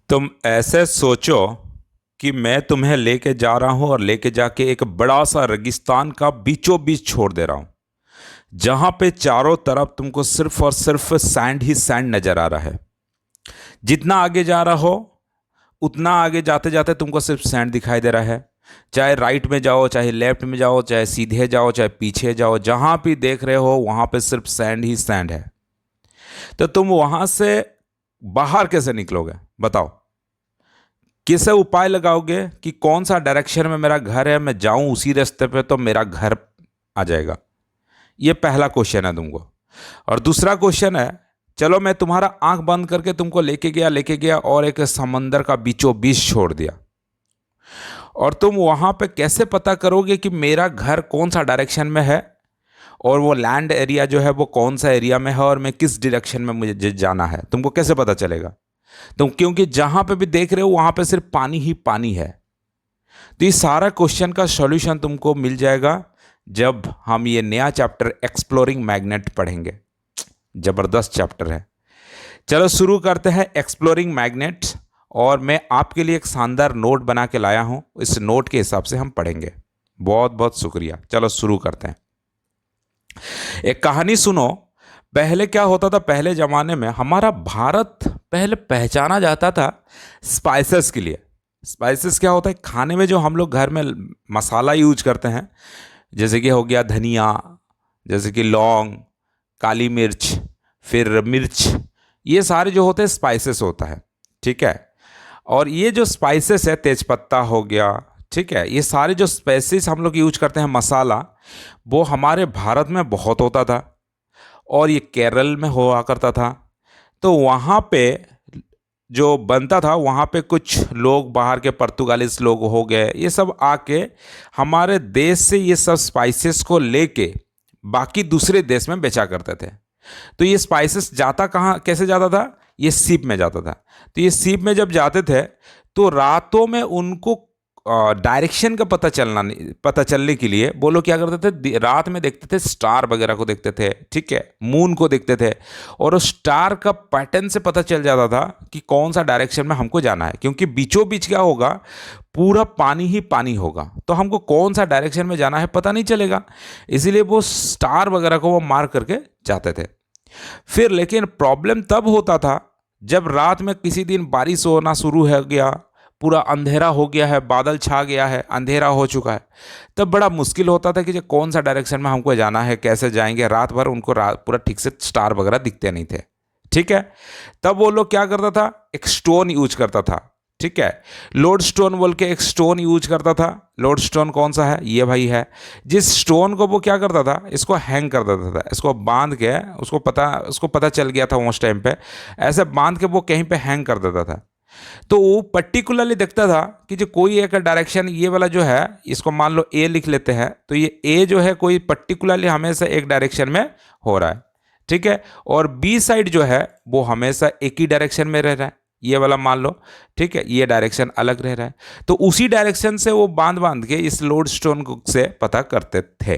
तुम ऐसे सोचो कि मैं तुम्हें लेके जा रहा हूं और लेके जाके एक बड़ा सा रेगिस्तान का बीचों बीच छोड़ दे रहा हूं, जहां पे चारों तरफ तुमको सिर्फ और सिर्फ सैंड ही सैंड नजर आ रहा है। जितना आगे जा रहा हो उतना आगे जाते जाते तुमको सिर्फ सैंड दिखाई दे रहा है। चाहे राइट में जाओ, चाहे लेफ्ट में जाओ, चाहे सीधे जाओ, चाहे पीछे जाओ, जहां भी देख रहे हो वहां पे सिर्फ सैंड ही सैंड है। तो तुम वहां से बाहर कैसे निकलोगे बताओ? कैसे उपाय लगाओगे कि कौन सा डायरेक्शन में मेरा घर है, मैं जाऊं उसी रास्ते पे तो मेरा घर आ जाएगा? ये पहला क्वेश्चन है तुमको। और दूसरा क्वेश्चन है, चलो मैं तुम्हारा आंख बंद करके तुमको लेके गया और एक समंदर का बीचों बीच छोड़ दिया, और तुम वहां पे कैसे पता करोगे कि मेरा घर कौन सा डायरेक्शन में है और वो लैंड एरिया जो है वो कौन सा एरिया में है और मैं किस डायरेक्शन में मुझे जाना है? तुमको कैसे पता चलेगा? तुम क्योंकि जहां पे भी देख रहे हो वहां पे सिर्फ पानी ही पानी है। तो ये सारा क्वेश्चन का सॉल्यूशन तुमको मिल जाएगा जब हम ये नया चैप्टर एक्सप्लोरिंग मैग्नेट पढ़ेंगे। जबरदस्त चैप्टर है। चलो शुरू करते हैं एक्सप्लोरिंग मैग्नेट। और मैं आपके लिए एक शानदार नोट बना के लाया हूं, इस नोट के हिसाब से हम पढ़ेंगे। बहुत बहुत शुक्रिया। चलो शुरू करते हैं। एक कहानी सुनो। पहले क्या होता था, पहले ज़माने में हमारा भारत पहले पहचाना जाता था स्पाइसेस के लिए। स्पाइसेस क्या होता है? खाने में जो हम लोग घर में मसाला यूज करते हैं, जैसे कि हो गया धनिया, जैसे कि लौंग, काली मिर्च, फिर मिर्च, ये सारे जो होते हैं स्पाइसेस होता है। ठीक है। और ये जो स्पाइसेस है, तेजपत्ता हो गया, ठीक है, ये सारे जो स्पाइसेस हम लोग यूज करते हैं मसाला, वो हमारे भारत में बहुत होता था और ये केरल में हुआ करता था। तो वहाँ पे जो बनता था, वहाँ पे कुछ लोग बाहर के पुर्तगालीस लोग हो गए, ये सब आके हमारे देश से ये सब स्पाइसेस को लेके बाकी दूसरे देश में बेचा करते थे। तो ये स्पाइसेस जाता कहाँ, कैसे जाता था? ये शिप में जाता था। तो ये शिप में जब जाते थे तो रातों में उनको डायरेक्शन का पता चलने के लिए वो लोग क्या करते थे, रात में देखते थे, स्टार वगैरह को देखते थे, ठीक है, मून को देखते थे, और उस स्टार का पैटर्न से पता चल जाता था कि कौन सा डायरेक्शन में हमको जाना है। क्योंकि बीचों बीच क्या होगा, पूरा पानी ही पानी होगा, तो हमको कौन सा डायरेक्शन में जाना है पता नहीं चलेगा। इसीलिए वो स्टार वगैरह को वो मार करके जाते थे। फिर लेकिन प्रॉब्लम तब होता था जब रात में किसी दिन बारिश होना शुरू हो गया, पूरा अंधेरा हो गया है, बादल छा गया है, अंधेरा हो चुका है, तब बड़ा मुश्किल होता था कि जो कौन सा डायरेक्शन में हमको जाना है, कैसे जाएंगे। रात भर उनको पूरा ठीक से स्टार वगैरह दिखते नहीं थे। ठीक है। तब वो लोग क्या करता था, एक स्टोन यूज करता था। ठीक है। लोड स्टोन बोल के एक स्टोन यूज करता था। लोड स्टोन कौन सा है? ये भाई है। जिस स्टोन को वो क्या करता था, इसको हैंग कर देता था, इसको बांध के, उसको पता चल गया था उस टाइम पे, ऐसे बांध के वो कहीं पे हैंग कर देता था। तो वो पर्टिकुलरली देखता था कि जो कोई एक डायरेक्शन, ये वाला जो है, इसको मान लो ए लिख लेते हैं, तो ये ए जो है कोई पर्टिकुलरली हमेशा एक डायरेक्शन में हो रहा है। ठीक है। और बी साइड जो है वो हमेशा एक ही डायरेक्शन में रह रहा है, ये वाला मान लो। ठीक है। ये डायरेक्शन अलग रह रहा है, तो उसी डायरेक्शन से वो बांध बांध के इस लोड स्टोन से पता करते थे।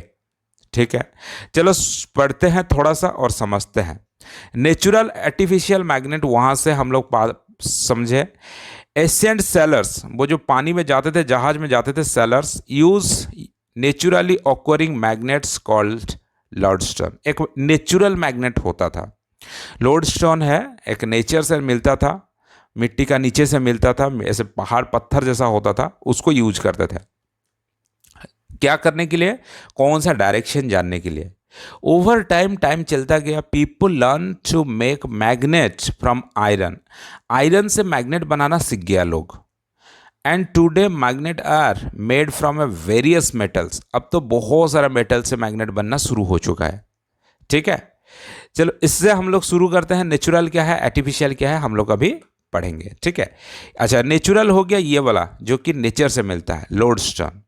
ठीक है। चलो पढ़ते हैं थोड़ा सा और समझते हैं। नेचुरल आर्टिफिशियल मैग्नेट, वहां से हम लोग समझे। एशियंट सेलर्स, वो जो पानी में जाते थे, जहाज में जाते थे, sellers use naturally occurring magnets called lodestone. एक नेचुरल मैग्नेट होता था। लोडस्टोन है, एक नेचर से मिलता था, मिट्टी का नीचे से मिलता था, ऐसे पहाड़ पत्थर जैसा होता था, उसको यूज करते थे। क्या करने के लिए? कौन सा डायरेक्शन जानने के लिए। ओवर टाइम चलता गया, people learn to make magnet from iron. Iron से मैग्नेट बनाना सीख गया लोग। And today magnet are made from a various metals. अब तो बहुत सारा मेटल से मैग्नेट बनना शुरू हो चुका है। ठीक है। चलो इससे हम लोग शुरू करते हैं। नेचुरल क्या है, आर्टिफिशियल क्या है, हम लोग अभी पढ़ेंगे। ठीक है। अच्छा, नेचुरल हो गया ये वाला जो कि नेचर से मिलता है, लोडस्टोन,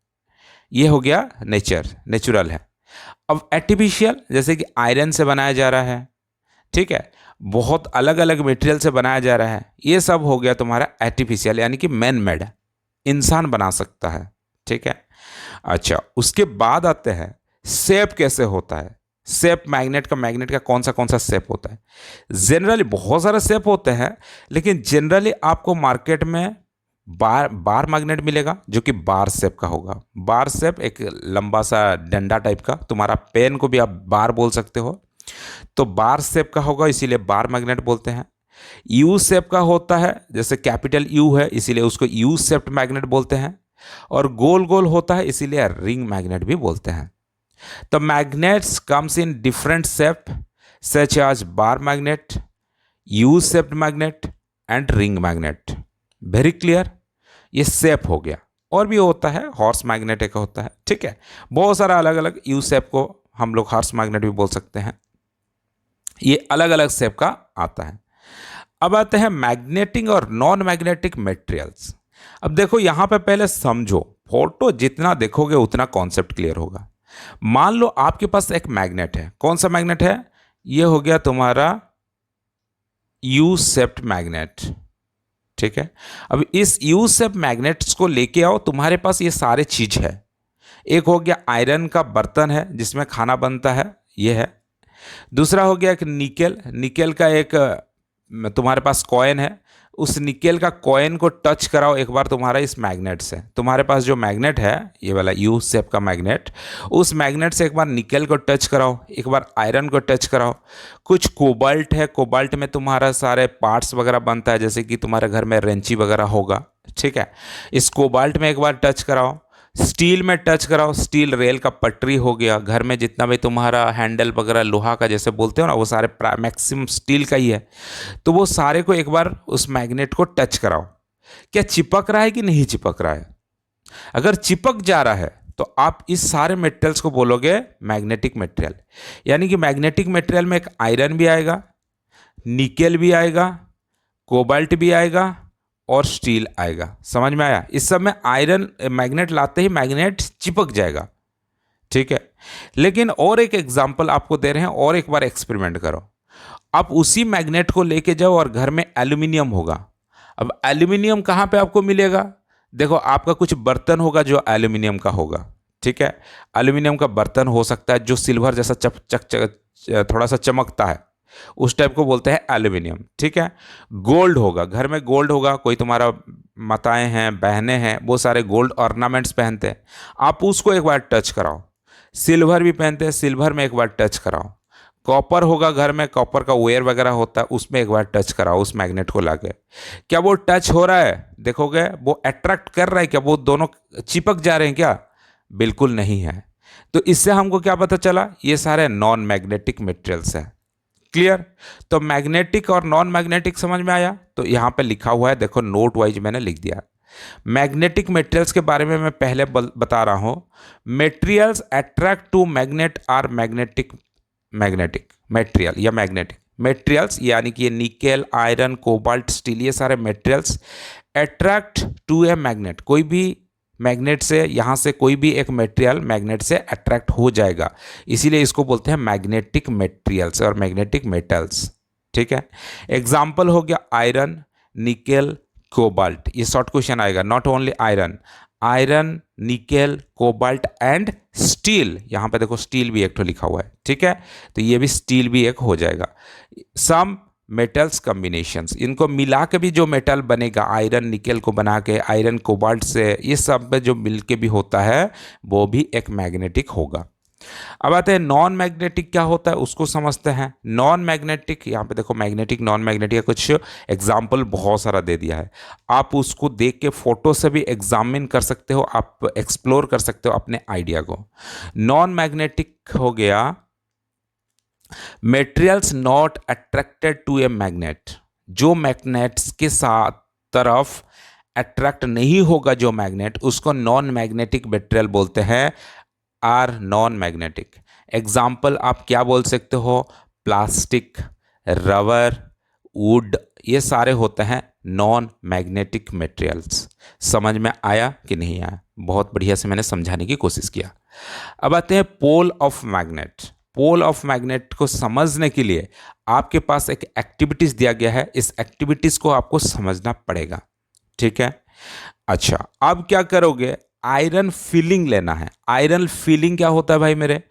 ये हो गया नेचुरल है। अब आर्टिफिशियल, जैसे कि आयरन से बनाया जा रहा है, ठीक है, बहुत अलग अलग मटेरियल से बनाया जा रहा है, ये सब हो गया तुम्हारा आर्टिफिशियल, यानी कि मैन मेड, इंसान बना सकता है। ठीक है। अच्छा, उसके बाद आते हैं शेप कैसे होता है। शेप मैग्नेट का कौन सा शेप होता है? जनरली बहुत सारे शेप होते हैं, लेकिन जनरली आपको मार्केट में बार मैग्नेट मिलेगा जो कि बार शेप का होगा। बार शेप एक लंबा सा डंडा टाइप का, तुम्हारा पेन को भी आप बार बोल सकते हो, तो बार शेप का होगा, इसीलिए बार मैग्नेट बोलते हैं। यू शेप का होता है, जैसे कैपिटल यू है इसीलिए उसको यू शेप्ड मैग्नेट बोलते हैं, और गोल गोल होता है इसीलिए रिंग मैग्नेट भी बोलते हैं। तो magnets comes in different shape such as bar magnet, U shaped magnet and ring magnet. Very clear? ये शेप हो गया। और भी होता है, हॉर्स मैग्नेट एक होता है, ठीक है। बहुत सारा अलग अलग यू शेप को हम लोग हॉर्स मैग्नेट भी बोल सकते हैं। ये अलग अलग शेप का आता है। अब आते हैं मैग्नेटिक और नॉन मैग्नेटिक मटेरियल्स। अब देखो यहां पे पहले समझो, फोटो जितना देखोगे उतना कॉन्सेप्ट क्लियर होगा। मान लो आपके पास एक मैग्नेट है। कौन सा मैग्नेट है? ये हो गया तुम्हारा यू शेप्ड मैग्नेट, ठीक है। अब इस यू शेप मैग्नेट्स को लेके आओ, तुम्हारे पास ये सारे चीज है। एक हो गया आयरन का बर्तन है जिसमें खाना बनता है, ये है। दूसरा हो गया एक निकेल का एक तुम्हारे पास कॉइन है। उस निकेल का कॉइन को टच कराओ एक बार तुम्हारा इस मैग्नेट से। तुम्हारे पास जो मैग्नेट है ये वाला यू शेप का मैग्नेट, उस मैग्नेट से एक बार निकेल को टच कराओ, एक बार आयरन को टच कराओ। कुछ कोबाल्ट है, कोबाल्ट में तुम्हारा सारे पार्ट्स वगैरह बनता है, जैसे कि तुम्हारे घर में रेंची वगैरह होगा, ठीक है। इस कोबाल्ट में एक बार टच कराओ। स्टील में टच कराओ, स्टील रेल का पटरी हो गया। घर में जितना भी तुम्हारा हैंडल वगैरह लोहा का जैसे बोलते हो ना, वो सारे मैक्सिमम स्टील का ही है। तो वो सारे को एक बार उस मैग्नेट को टच कराओ। क्या चिपक रहा है कि नहीं चिपक रहा है? अगर चिपक जा रहा है तो आप इस सारे मटेरियल्स को बोलोगे मैग्नेटिक मटेरियल। यानी कि मैग्नेटिक मटेरियल में एक आयरन भी आएगा, निकेल भी आएगा, कोबाल्ट भी आएगा और स्टील आएगा। समझ में आया? इस सब में आयरन मैग्नेट लाते ही मैग्नेट चिपक जाएगा, ठीक है। लेकिन और एक एग्जांपल आपको दे रहे हैं, और एक बार एक्सपेरिमेंट करो। आप उसी मैग्नेट को लेके जाओ और घर में एल्यूमिनियम होगा। अब एल्यूमिनियम कहाँ पे आपको मिलेगा? देखो आपका कुछ बर्तन होगा जो एल्यूमिनियम का होगा, ठीक है। एल्यूमिनियम का बर्तन हो सकता है जो सिल्वर जैसा थोड़ा सा चमकता है, उस टाइप को बोलते हैं एल्यूमिनियम, ठीक है। गोल्ड होगा, घर में गोल्ड होगा, कोई तुम्हारा माताएं हैं, बहनें हैं, वो सारे गोल्ड ऑर्नामेंट्स पहनते हैं, आप उसको एक बार टच कराओ। सिल्वर भी पहनते हैं, सिल्वर में एक बार टच कराओ। कॉपर होगा, घर में कॉपर का वेयर वगैरह होता है, उसमें एक बार टच कराओ उस मैग्नेट को लाके। क्या वो टच हो रहा है? देखोगे वो अट्रैक्ट कर रहा है क्या? वो दोनों चिपक जा रहे हैं क्या? बिल्कुल नहीं है। तो इससे हमको क्या पता चला? ये सारे नॉन मैग्नेटिक मटेरियल्स है। क्लियर? तो मैग्नेटिक और नॉन मैग्नेटिक समझ में आया? तो यहां पे लिखा हुआ है, देखो नोट वाइज मैंने लिख दिया। मैग्नेटिक मटेरियल्स के बारे में मैं पहले बता रहा हूं। Materials attract to magnet are magnetic material या मैग्नेटिक मटेरियल्स, यानी कि ये निकेल, आयरन, कोबाल्ट, स्टील, ये सारे materials attract to a magnet. कोई भी मैग्नेट से, यहाँ से कोई भी एक मटेरियल मैग्नेट से अट्रैक्ट हो जाएगा, इसीलिए इसको बोलते हैं मैग्नेटिक मटेरियल्स और मैग्नेटिक मेटल्स, ठीक है। एग्जाम्पल हो गया आयरन, निकेल, कोबाल्ट। ये शॉर्ट क्वेश्चन आएगा। Not only iron, nickel, cobalt and steel. यहाँ पे देखो स्टील भी एक तो लिखा हुआ है, ठीक है। तो ये भी स्टील भी एक हो जाएगा। सम मेटल्स कॉम्बिनेशंस, इनको मिला के भी जो मेटल बनेगा, आयरन निकेल को बना के, आयरन कोबाल्ट से, ये सब में जो मिल के भी होता है वो भी एक मैग्नेटिक होगा। अब आते हैं नॉन मैग्नेटिक क्या होता है, उसको समझते हैं। नॉन मैग्नेटिक, यहाँ पे देखो मैग्नेटिक, नॉन मैग्नेटिक का कुछ एग्जाम्पल बहुत सारा दे दिया है। आप उसको देख के फोटो से भी एग्जामिन कर सकते हो, आप एक्सप्लोर कर सकते हो अपने आइडिया को। नॉन मैग्नेटिक हो गया materials not attracted to a magnet, जो मैग्नेट्स के साथ तरफ अट्रैक्ट नहीं होगा जो मैग्नेट, उसको नॉन मैग्नेटिक मटेरियल बोलते हैं, आर नॉन मैग्नेटिक। एग्जाम्पल आप क्या बोल सकते हो? प्लास्टिक, रबर, वुड, ये सारे होते हैं नॉन मैग्नेटिक मटेरियल्स। समझ में आया कि नहीं आया? बहुत बढ़िया से मैंने समझाने की कोशिश किया। अब आते हैं pole of magnet. Pole of magnet को समझने के लिए आपके पास एक एक्टिविटीज दिया गया है, इस एक्टिविटीज को आपको समझना पड़ेगा, ठीक है। अच्छा, अब क्या करोगे? आयरन फिलिंग लेना है। आयरन फिलिंग क्या होता है भाई मेरे?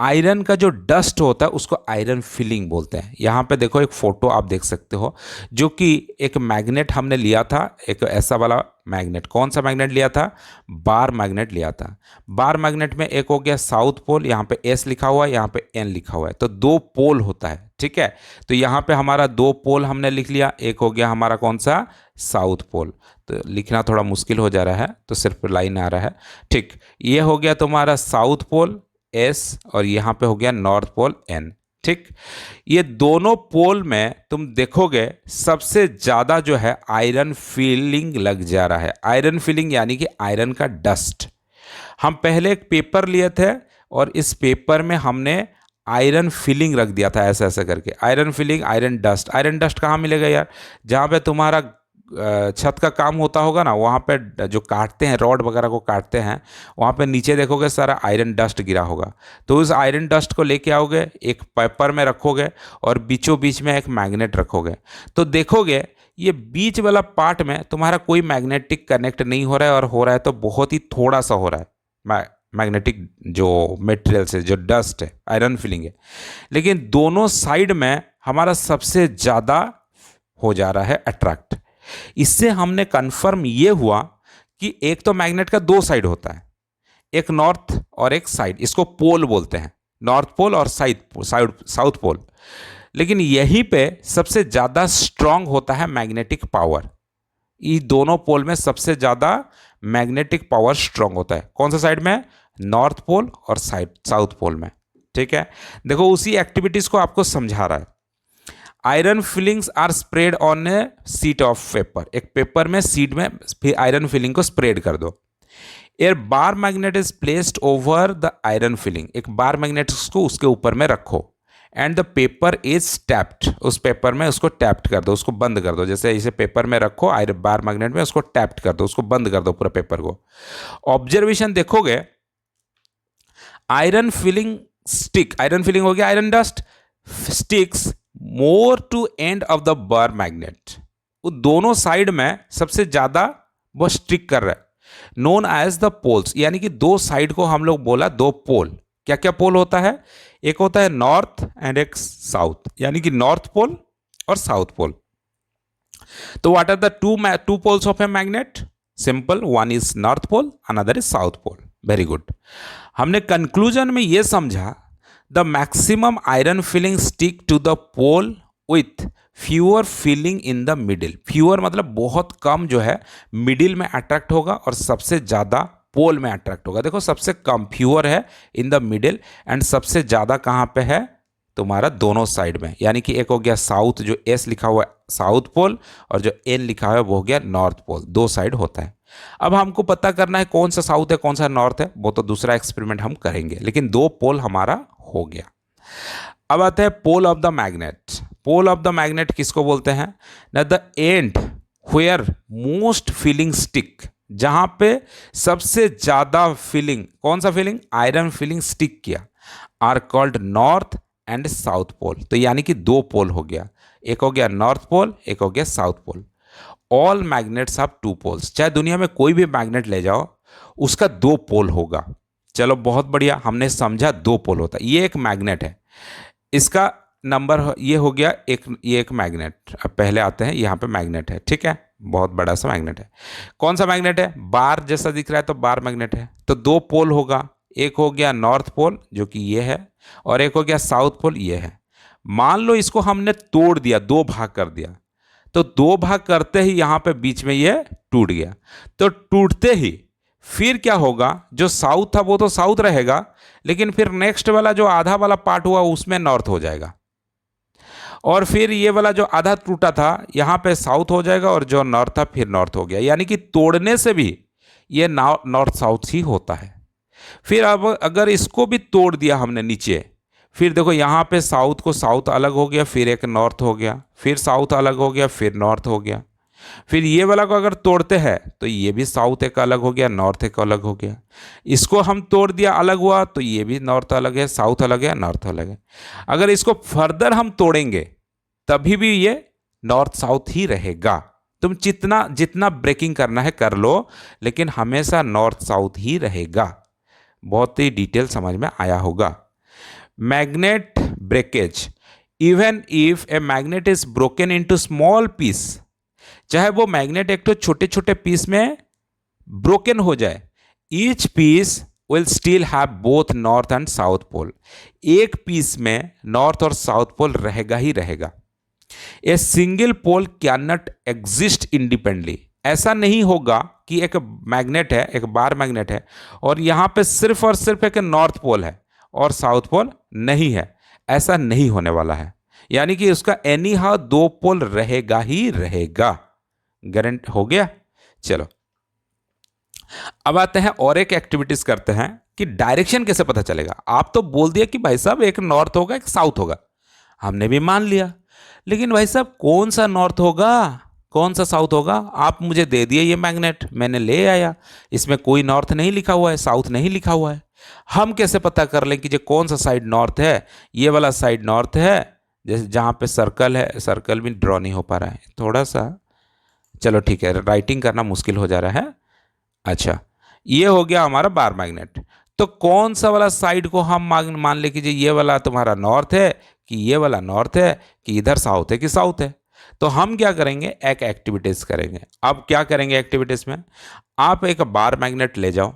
आयरन का जो डस्ट होता है उसको आयरन फिलिंग बोलते हैं। यहाँ पे देखो एक फोटो आप देख सकते हो, जो कि एक मैग्नेट हमने लिया था, एक ऐसा वाला मैग्नेट। कौन सा मैग्नेट लिया था? बार मैग्नेट लिया था। बार मैग्नेट में एक हो गया साउथ पोल, यहाँ पे एस लिखा हुआ है, यहाँ पे एन लिखा हुआ है, तो दो पोल होता है, ठीक है। तो यहाँ पे हमारा दो पोल हमने लिख लिया, एक हो गया हमारा कौन सा? South pole. तो लिखना थोड़ा मुश्किल हो जा रहा है, तो सिर्फ लाइन आ रहा है, ठीक। ये हो गया तुम्हारा साउथ पोल एस, और यहाँ पे हो गया नॉर्थ पोल एन, ठीक। ये दोनों पोल में तुम देखोगे सबसे ज्यादा जो है आयरन फीलिंग लग जा रहा है। आयरन फीलिंग यानी कि आयरन का डस्ट। हम पहले एक पेपर लिए थे और इस पेपर में हमने आयरन फिलिंग रख दिया था, ऐसे ऐसे करके iron filing, iron dust. Iron dust कहाँ मिलेगा यार? जहाँ पे तुम्हारा छत का काम होता होगा ना, वहाँ पे जो काटते हैं, रॉड वगैरह को काटते हैं, वहाँ पे नीचे देखोगे सारा आयरन डस्ट गिरा होगा। तो उस आयरन डस्ट को लेके आओगे, एक पेपर में रखोगे और बीचों बीच में एक मैग्नेट रखोगे। तो देखोगे ये बीच वाला पार्ट में तुम्हारा कोई मैग्नेटिक कनेक्ट नहीं हो रहा है, और हो रहा है तो बहुत ही थोड़ा सा हो रहा है मैग्नेटिक जो मटेरियल से, जो डस्ट है, आयरन फिलिंग है। लेकिन दोनों साइड में हमारा सबसे ज़्यादा हो जा रहा है अट्रैक्ट। इससे हमने कंफर्म ये हुआ कि एक तो मैग्नेट का दो साइड होता है, एक नॉर्थ और एक साइड, इसको पोल बोलते हैं, नॉर्थ पोल और साउथ पोल। लेकिन यहीं पे सबसे ज़्यादा स्ट्रांग होता है मैग्नेटिक पावर। ये दोनों पोल में सबसे ज़्यादा मैग्नेटिक पावर स्ट्रांग होता है। कौन सा साइड में? नॉर्थ पोल और साउथ पोल में, ठीक है। देखो उसी एक्टिविटीज़ को आपको समझा रहा है। Iron filings are spread on a sheet of paper. एक पेपर में, सीट में फिर आयरन फिलिंग को स्प्रेड कर दो। A bar magnet is placed over the iron filing. एक बार मैग्नेट को उसके ऊपर में रखो, and the paper is tapped. उस पेपर में उसको टैप्ड कर दो, उसको बंद कर दो। जैसे इसे पेपर में रखो, आयरन बार मैग्नेट में, उसको टैप्ड कर दो, उसको बंद कर दो पूरा पेपर को। ऑब्जर्वेशन देखोगे, iron filing stick, iron filing हो गया iron dust, sticks more to end of the bar magnet. वो दोनों साइड में सबसे ज्यादा वो स्टिक कर रहा है, नोन एज द पोल्स। यानी कि दो साइड को हम लोग बोला दो पोल। क्या क्या पोल होता है? एक होता है नॉर्थ एंड एक साउथ, यानी कि नॉर्थ पोल और साउथ पोल। तो what are the two poles of a magnet? Simple, one is north pole, another is south pole. Very good. हमने कंक्लूजन में यह समझा, the maximum iron filing stick to the pole with fewer filing in the middle. Fewer मतलब बहुत कम जो है middle में attract होगा, और सबसे ज्यादा पोल में अट्रैक्ट होगा। देखो सबसे कम फ्यूअर है इन द मिडिल, एंड सबसे ज्यादा कहां पे है? तुम्हारा दोनों साइड में। यानी कि एक हो गया साउथ, जो एस लिखा हुआ है साउथ पोल, और जो एन लिखा हुआ है वो हो गया नॉर्थ पोल। दो साइड होता है। अब हमको पता करना है कौन सा साउथ है कौन सा नॉर्थ है, वो तो दूसरा एक्सपेरिमेंट हम करेंगे, लेकिन दो पोल हमारा हो गया। अब आते हैं pole of the magnet. Pole of the magnet किसको बोलते हैं? ना the end where most filing stick, जहां पे सबसे ज्यादा फीलिंग, कौन सा फीलिंग? आयरन फीलिंग स्टिक किया, are called north and south pole. तो यानी कि दो पोल हो गया, एक हो गया नॉर्थ पोल, एक हो गया south pole. All magnets have two poles. चाहे दुनिया में कोई भी मैग्नेट ले जाओ, उसका दो पोल होगा। चलो बहुत बढ़िया, हमने समझा दो पोल होता है। ये एक मैग्नेट है, इसका नंबर ये हो गया एक, ये एक मैग्नेट। अब पहले आते हैं, यहाँ पे मैग्नेट है, ठीक है, बहुत बड़ा सा मैग्नेट है। कौन सा मैग्नेट है? बार जैसा दिख रहा है तो बार मैग्नेट है। तो दो पोल होगा, एक हो गया नॉर्थ पोल जो कि ये है, और एक हो गया साउथ पोल ये है। मान लो इसको हमने तोड़ दिया, दो भाग कर दिया, तो दो भाग करते ही यहां पे बीच में ये टूट गया। तो टूटते ही फिर क्या होगा? जो साउथ था वो तो साउथ रहेगा, लेकिन फिर नेक्स्ट वाला जो आधा वाला पार्ट हुआ उसमें नॉर्थ हो जाएगा, और फिर ये वाला जो आधा टूटा था यहां पे साउथ हो जाएगा, और जो नॉर्थ था फिर नॉर्थ हो गया। यानी कि तोड़ने से भी ये नॉर्थ साउथ ही होता है। फिर अब अगर इसको भी तोड़ दिया हमने नीचे, फिर देखो यहाँ पे साउथ को साउथ अलग हो गया, फिर एक नॉर्थ हो गया, फिर साउथ अलग हो गया, फिर नॉर्थ हो गया। फिर ये वाला को अगर तोड़ते हैं तो ये भी साउथ एक अलग हो गया, नॉर्थ एक अलग हो गया। इसको हम तोड़ दिया, अलग हुआ, तो ये भी नॉर्थ अलग है, साउथ अलग है, नॉर्थ अलग है। अगर इसको फर्दर हम तोड़ेंगे तभी भी ये नॉर्थ साउथ ही रहेगा। तुम जितना जितना ब्रेकिंग करना है कर लो, लेकिन हमेशा नॉर्थ साउथ ही रहेगा। बहुत ही डिटेल समझ में आया होगा। magnet breakage. Even if a magnet is broken into small piece, चाहे वो मैग्नेट एक तो छोटे छोटे पीस में ब्रोकन हो जाए, each piece will still have both north and south pole. एक पीस में नॉर्थ और साउथ पोल रहेगा ही रहेगा. A single pole can not exist independently. ऐसा नहीं होगा कि एक मैग्नेट है, एक बार मैग्नेट है, और यहां पे सिर्फ और सिर्फ एक नॉर्थ पोल है और साउथ पोल नहीं है. ऐसा नहीं होने वाला है. यानी कि उसका एनी हाउ दो पोल रहेगा ही रहेगा. गारंटी हो गया. चलो अब आते हैं और एक एक्टिविटीज करते हैं कि डायरेक्शन कैसे पता चलेगा. आप तो बोल दिया कि भाई साहब एक नॉर्थ होगा एक साउथ होगा, हमने भी मान लिया, लेकिन भाई साहब कौन सा नॉर्थ होगा कौन सा साउथ होगा. आप मुझे दे दिए ये मैग्नेट, मैंने ले आया, इसमें कोई नॉर्थ नहीं लिखा हुआ है, साउथ नहीं लिखा हुआ है. हम कैसे पता कर लें कि जो कौन सा साइड नॉर्थ है. ये वाला साइड नॉर्थ है, जैसे जहां पे सर्कल है, सर्कल भी ड्रॉ नहीं हो पा रहा है थोड़ा सा. चलो ठीक है, राइटिंग करना मुश्किल हो जा रहा है. अच्छा, ये हो गया हमारा बार मैग्नेट. तो कौन सा वाला साइड को हम मान ले कि ये वाला तुम्हारा नॉर्थ है कि ये वाला नॉर्थ है कि इधर साउथ है कि साउथ है. तो हम क्या करेंगे, एक एक्टिविटीज करेंगे. अब क्या करेंगे एक्टिविटीज में, आप एक बार मैग्नेट ले जाओ,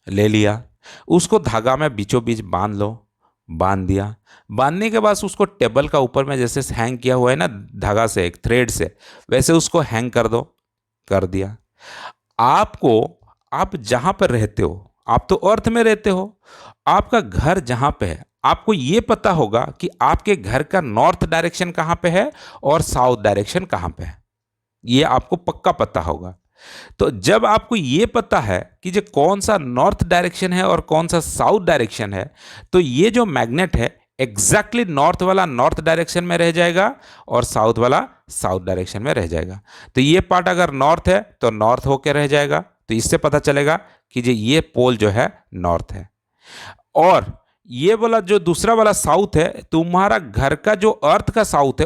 ले लिया, उसको धागा में बीचों बीच बांध लो, बांध दिया. बांधने के बाद उसको टेबल का ऊपर में जैसे हैंग किया हुआ है ना धागा से, एक थ्रेड से, वैसे उसको हैंग कर दो. कर दिया. आपको, आप जहां पर रहते हो, आप तो अर्थ में रहते हो, आपका घर जहां पे है, आपको यह पता होगा कि आपके घर का नॉर्थ डायरेक्शन कहां पे है और साउथ डायरेक्शन कहां पे है. यह आपको पक्का पता होगा. तो जब आपको यह पता है कि जो कौन सा नॉर्थ डायरेक्शन है और कौन सा साउथ डायरेक्शन है, तो ये जो मैग्नेट है एग्जैक्टली नॉर्थ वाला नॉर्थ डायरेक्शन में रह जाएगा और साउथ वाला साउथ डायरेक्शन में रह जाएगा. तो ये पार्ट अगर नॉर्थ है तो नॉर्थ होकर रह जाएगा. तो इससे पता चलेगा कि ये पोल जो है नॉर्थ है. और ये वाला जो दूसरा वाला साउथ है, तुम्हारा घर का जो अर्थ का साउथ है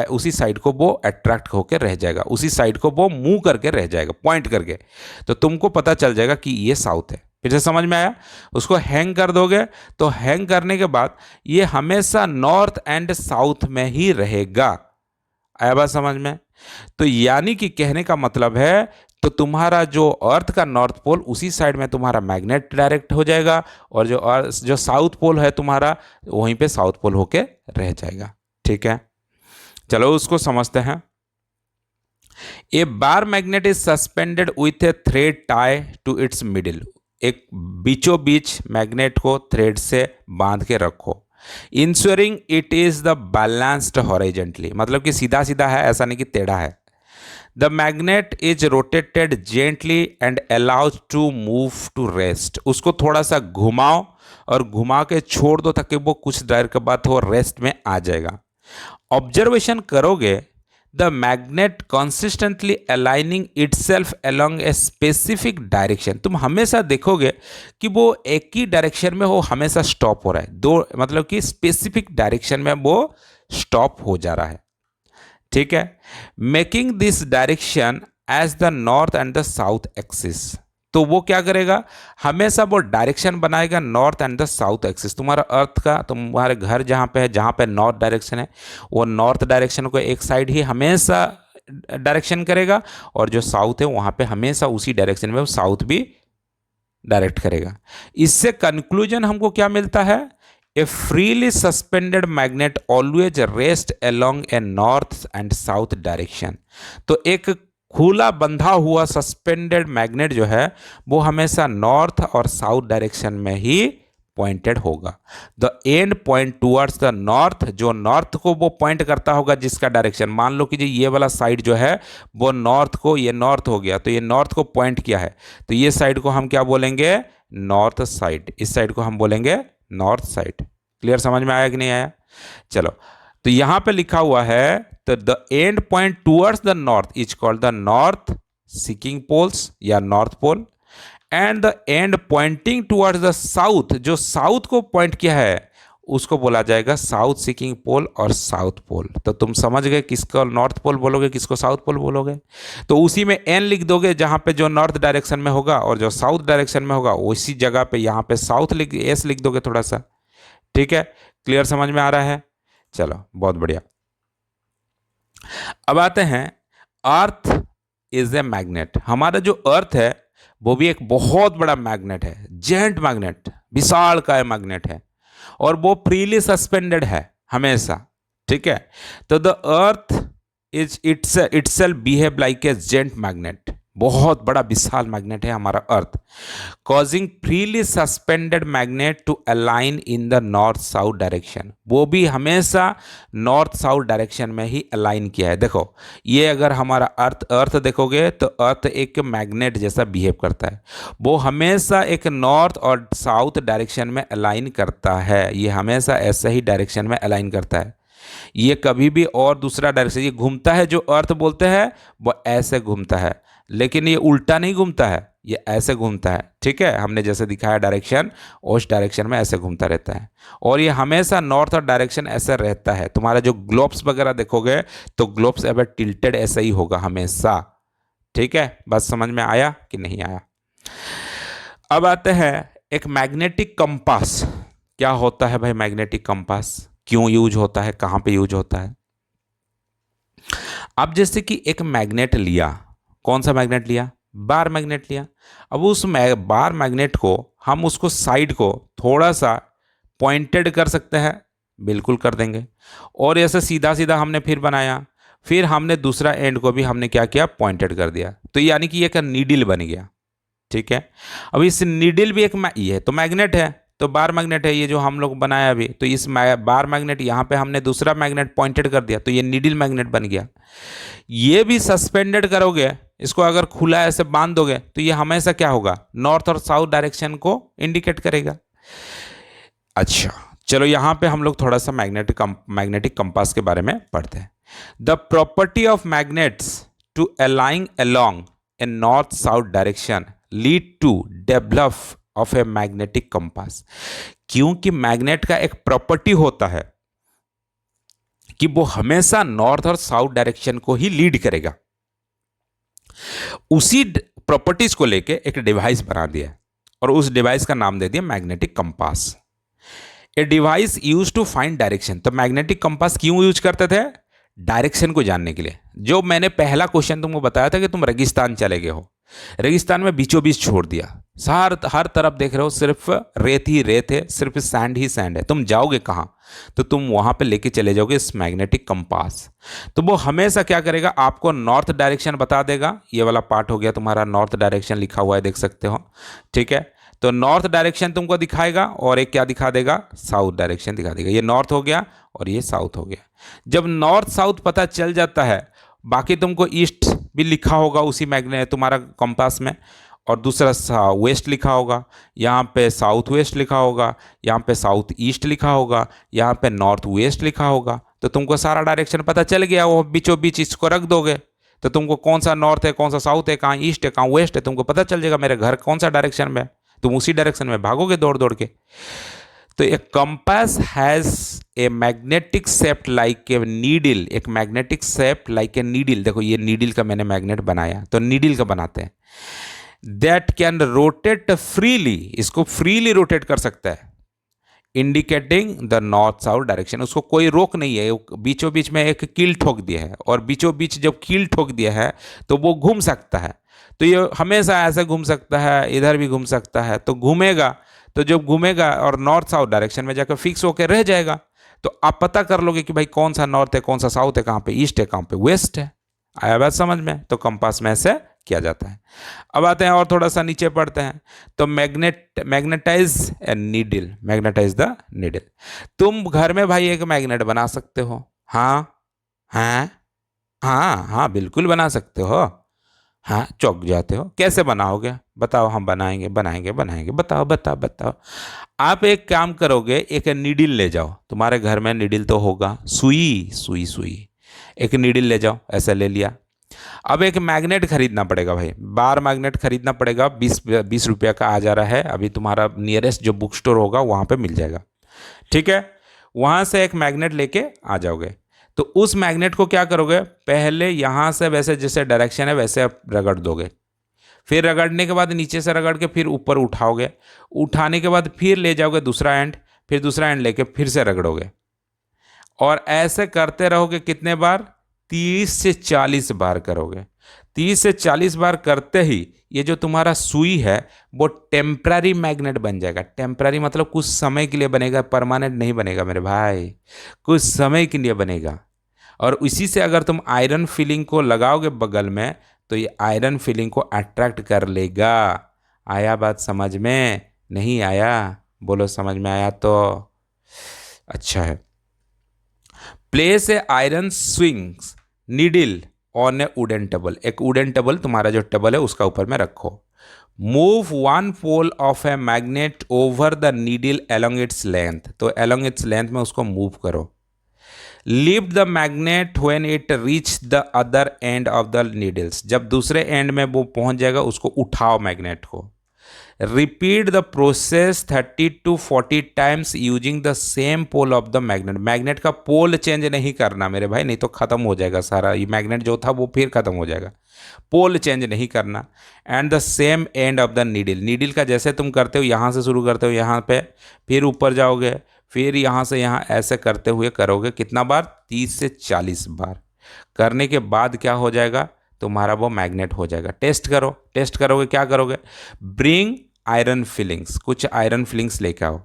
उसी साइड को वो अट्रैक्ट होकर रह जाएगा, उसी साइड को वो मूव करके रह जाएगा, पॉइंट करके. तो तुमको पता चल जाएगा कि ये साउथ है. फिर से समझ में आया. उसको हैंग कर दोगे तो हैंग करने के बाद ये हमेशा नॉर्थ एंड साउथ में ही रहेगा. आया बात समझ में. तो यानी कि कहने का मतलब है, तो तुम्हारा जो अर्थ का नॉर्थ पोल उसी साइड में तुम्हारा मैग्नेट डायरेक्ट हो जाएगा, और जो साउथ पोल है तुम्हारा वहीं पे साउथ पोल होके रह जाएगा. ठीक है, चलो उसको समझते हैं. A bar magnet is suspended with a thread tie to its middle. एक बीचों बीच मैग्नेट को थ्रेड से बांध के रखो. Ensuring it is the balanced horizontally, मतलब कि सीधा सीधा है, ऐसा नहीं कि टेढ़ा है. The magnet is rotated gently and allowed to move to rest. उसको थोड़ा सा घुमाओ और घुमा के छोड़ दो ताकि वो कुछ देर के बाद वो रेस्ट में आ जाएगा. ऑब्जर्वेशन करोगे, the magnet consistently aligning itself along a specific direction. तुम हमेशा देखोगे कि वो एक ही डायरेक्शन में वो हमेशा स्टॉप हो रहा है. दो मतलब कि स्पेसिफिक डायरेक्शन में वो स्टॉप हो जा रहा है. ठीक है, making this direction as the north and the south axis. तो वो क्या करेगा, हमेशा वो डायरेक्शन बनाएगा north and the south axis. तुम्हारा अर्थ का, तुम्हारे घर जहाँ पे है, जहाँ पे नॉर्थ डायरेक्शन है, वो नॉर्थ डायरेक्शन को एक साइड ही हमेशा डायरेक्शन करेगा, और जो साउथ है वहाँ पे हमेशा उसी डायरेक्शन में वो साउथ भी डायरेक्ट करेगा. इससे कंक्लूजन हमको क्या मिलता है, ए freely suspended magnet always rest along a north and south direction. तो एक खुला बंधा हुआ सस्पेंडेड मैग्नेट जो है वो हमेशा नॉर्थ और साउथ डायरेक्शन में ही पॉइंटेड होगा. The end point towards the north, जो नॉर्थ को वो पॉइंट करता होगा जिसका डायरेक्शन. मान लो कि ये वाला साइड जो है वो नॉर्थ को, ये नॉर्थ हो गया, तो ये नॉर्थ को पॉइंट किया है, तो ये साइड को हम क्या बोलेंगे, नॉर्थ साइड. इस साइड को हम बोलेंगे नॉर्थ साइड. क्लियर, समझ में आया कि नहीं आया. चलो, तो यहां पे लिखा हुआ है, तो the end point towards the north is called the north seeking poles या north pole, and the end pointing towards the south, जो साउथ को पॉइंट किया है उसको बोला जाएगा साउथ सीकिंग पोल और साउथ पोल. तो तुम समझ गए किसको नॉर्थ पोल बोलोगे, किसको साउथ पोल बोलोगे. तो उसी में एन लिख दोगे जहां पे जो नॉर्थ डायरेक्शन में होगा, और जो साउथ डायरेक्शन में होगा उसी जगह पे यहाँ पे साउथ एस लिख दोगे थोड़ा सा. ठीक है, क्लियर, समझ में आ रहा है? चलो बहुत बढ़िया। अब आते हैं, अर्थ इज ए मैग्नेट। हमारा जो अर्थ है वो भी एक बहुत बड़ा मैग्नेट है, जेंट मैग्नेट, विशाल का मैग्नेट है, और वो फ्रीली सस्पेंडेड है हमेशा। ठीक है, तो the earth is itself behave like a giant magnet. बहुत बड़ा विशाल मैग्नेट है हमारा earth, causing freely suspended magnet to align in the north south direction. वो भी हमेशा नॉर्थ साउथ डायरेक्शन में ही अलाइन किया है। देखो ये अगर हमारा अर्थ देखोगे तो अर्थ एक मैग्नेट जैसा बिहेव करता है, वो हमेशा एक नॉर्थ और साउथ डायरेक्शन में अलाइन करता है। ये हमेशा ऐसा ही डायरेक्शन में अलाइन करता है, ये कभी भी और दूसरा डायरेक्शन, ये घूमता है जो अर्थ बोलते हैं वो ऐसे घूमता है, लेकिन ये उल्टा नहीं घूमता है, ये ऐसे घूमता है। ठीक है, हमने जैसे दिखाया डायरेक्शन, उस डायरेक्शन में ऐसे घूमता रहता है, और ये हमेशा नॉर्थ और डायरेक्शन ऐसे रहता है। तुम्हारा जो ग्लोब्स वगैरह देखोगे तो ग्लोब्स एवर टिल्टेड ऐसा ही होगा हमेशा। ठीक है, बस समझ में आया कि नहीं आया? अब आते हैं एक मैग्नेटिक कंपास। क्या होता है भाई मैग्नेटिक कंपास, क्यों यूज होता है, कहां पे यूज होता है? अब जैसे कि एक मैग्नेट लिया, कौन सा मैग्नेट लिया? बार मैग्नेट लिया। अब उस बार मैग्नेट को हम उसको साइड को थोड़ा सा पॉइंटेड कर सकते हैं, बिल्कुल कर देंगे। और ऐसे सीधा सीधा हमने फिर बनाया, फिर हमने दूसरा एंड को भी हमने क्या किया, पॉइंटेड कर दिया, तो यानी कि ये एक नीडल बन गया। ठीक है, अब इस नीडल भी एक ये तो मैग्नेट है, तो बार मैग्नेट है ये जो हम लोग बनाया अभी, तो इस बार मैग्नेट यहाँ पे हमने दूसरा मैग्नेट पॉइंटेड कर दिया, तो ये नीडल मैग्नेट बन गया। ये भी सस्पेंडेड करोगे, इसको अगर खुला ऐसे बांध दोगे तो ये हमेशा क्या होगा, नॉर्थ और साउथ डायरेक्शन को इंडिकेट करेगा। अच्छा चलो यहाँ पे हम लोग थोड़ा सा मैग्नेटिक कंपास के बारे में पढ़ते हैं। The property of magnets to align along a north south direction lead to develop of a magnetic compass. क्योंकि मैग्नेट का एक प्रॉपर्टी होता है कि वो हमेशा नॉर्थ और साउथ डायरेक्शन को ही लीड करेगा, उसी प्रॉपर्टीज को लेके एक डिवाइस बना दिया और उस डिवाइस का नाम दे दिया magnetic compass. A device use to find direction. तो मैग्नेटिक कंपास क्यों यूज करते थे? डायरेक्शन को जानने के लिए। जो मैंने पहला क्वेश्चन तुमको बताया था कि तुम रेगिस्तान चले गए हो, रेगिस्तान में बीचों बीच छोड़ दिया, हर तरफ देख रहे हो सिर्फ रेत ही रेत है, सिर्फ सैंड ही सैंड है, तुम जाओगे कहाँ? तो तुम वहां पे लेके चले जाओगे इस मैग्नेटिक कंपास। तो वो हमेशा क्या करेगा, आपको नॉर्थ डायरेक्शन बता देगा। ये वाला पार्ट हो गया तुम्हारा, नॉर्थ डायरेक्शन लिखा हुआ है, देख सकते हो। ठीक है, तो नॉर्थ डायरेक्शन तुमको दिखाएगा और एक क्या दिखा देगा, साउथ डायरेक्शन दिखा देगा। ये नॉर्थ हो गया और ये साउथ हो गया। जब नॉर्थ साउथ पता चल जाता है, बाकी तुमको ईस्ट भी लिखा होगा उसी मैग्नेट तुम्हारा कंपास में, और दूसरा वेस्ट लिखा होगा, यहाँ पे साउथ वेस्ट लिखा होगा, यहाँ पे साउथ ईस्ट लिखा होगा, यहाँ पे नॉर्थ वेस्ट लिखा होगा। तो तुमको सारा डायरेक्शन पता चल गया, वो बीचों बीच इसको रख दोगे तो तुमको कौन सा नॉर्थ है, कौन सा साउथ है, कहाँ ईस्ट है, कहाँ वेस्ट है, तुमको पता चल जाएगा मेरे घर कौन सा डायरेक्शन में है, तुम उसी डायरेक्शन में भागोगे दौड़ दौड़ के। तो एक compass has a magnetic shape like a needle, एक magnetic shape like a needle. देखो ये नीडल का मैंने मैग्नेट बनाया, तो नीडल का बनाते हैं। दैट कैन रोटेट फ्रीली, इसको फ्रीली रोटेट कर सकता है, indicating the north south direction. उसको कोई रोक नहीं है, बीचों बीच में एक कील ठोक दिया है, और बीचों बीच जब कील ठोक दिया है तो वो घूम सकता है। तो ये हमेशा ऐसे घूम सकता है, इधर भी घूम सकता है, तो घूमेगा, तो जब घूमेगा और नॉर्थ साउथ डायरेक्शन में जाकर फिक्स होकर रह जाएगा, तो आप पता कर लोगे कि भाई कौन सा नॉर्थ है, कौन सा साउथ है, कहाँ पे ईस्ट है, कहाँ पे वेस्ट है। आया बात समझ में? तो कंपास में ऐसे किया जाता है। अब आते हैं और थोड़ा सा नीचे पढ़ते हैं। तो magnetize a needle, magnetize the needle. तुम घर में भाई एक मैग्नेट बना सकते हो। हाँ हाँ हाँ हाँ बिल्कुल बना सकते हो। हाँ चौंक जाते हो, कैसे बनाओगे बताओ? हम बनाएंगे बनाएंगे बनाएंगे, बताओ बताओ बताओ। आप एक काम करोगे, एक नीडल ले जाओ, तुम्हारे घर में नीडल तो होगा, सुई सुई सुई, एक नीडल ले जाओ, ऐसा ले लिया। अब एक मैग्नेट खरीदना पड़ेगा भाई, बार मैग्नेट खरीदना पड़ेगा, 20 रुपया का आ जा रहा है अभी, तुम्हारा नियरेस्ट जो बुक स्टोर होगा वहाँ पे मिल जाएगा। ठीक है, वहाँ से एक मैग्नेट लेके आ जाओगे। तो उस मैग्नेट को क्या करोगे, पहले यहाँ से वैसे जैसे डायरेक्शन है वैसे आप रगड़ दोगे, फिर रगड़ने के बाद नीचे से रगड़ के फिर ऊपर उठाओगे, उठाने के बाद फिर ले जाओगे दूसरा एंड, फिर दूसरा एंड लेके फिर से रगड़ोगे, और ऐसे करते रहोगे कितने बार? 30 से 40 बार करोगे। 30 से 40 बार करते ही ये जो तुम्हारा सुई है वो टेम्पररी मैग्नेट बन जाएगा। टेम्पररी मतलब कुछ समय के लिए बनेगा, परमानेंट नहीं बनेगा मेरे भाई, कुछ समय के लिए बनेगा। और इसी से अगर तुम आयरन फिलिंग को लगाओगे बगल में तो ये आयरन फिलिंग को अट्रैक्ट कर लेगा। आया बात समझ में? नहीं आया? बोलो समझ में आया तो अच्छा है। Place a iron swings needle on a wooden table. एक वुडन टेबल, तुम्हारा जो टेबल है उसका ऊपर में रखो। Move one pole of a magnet over the needle along its length. तो अलोंग इट्स लेंथ में उसको मूव करो। Lift the magnet when it reach the other end of the needles. जब दूसरे एंड में वो पहुंच जाएगा उसको उठाओ मैग्नेट को। Repeat the process 30 to 40 times using the same pole of the magnet. Magnet का पोल चेंज नहीं करना मेरे भाई, नहीं तो खत्म हो जाएगा सारा ये मैग्नेट जो था वो फिर खत्म हो जाएगा। पोल चेंज नहीं करना। And the same and of the needle. Needle का जैसे तुम करते हो यहाँ से शुरू करते हो यहाँ पे, फिर ऊपर जाओगे, फिर यहाँ से यहाँ, ऐसे करते हुए करोगे कितना बार? 30 से 40 बार। करने के बाद क्या हो जाएगा? तुम्हारा वो मैग्नेट हो जाएगा। टेस्ट करो। टेस्ट करोगे, क्या करोगे? ब्रिंग आयरन फिलिंग्स, कुछ आयरन फिलिंग्स लेके आओ,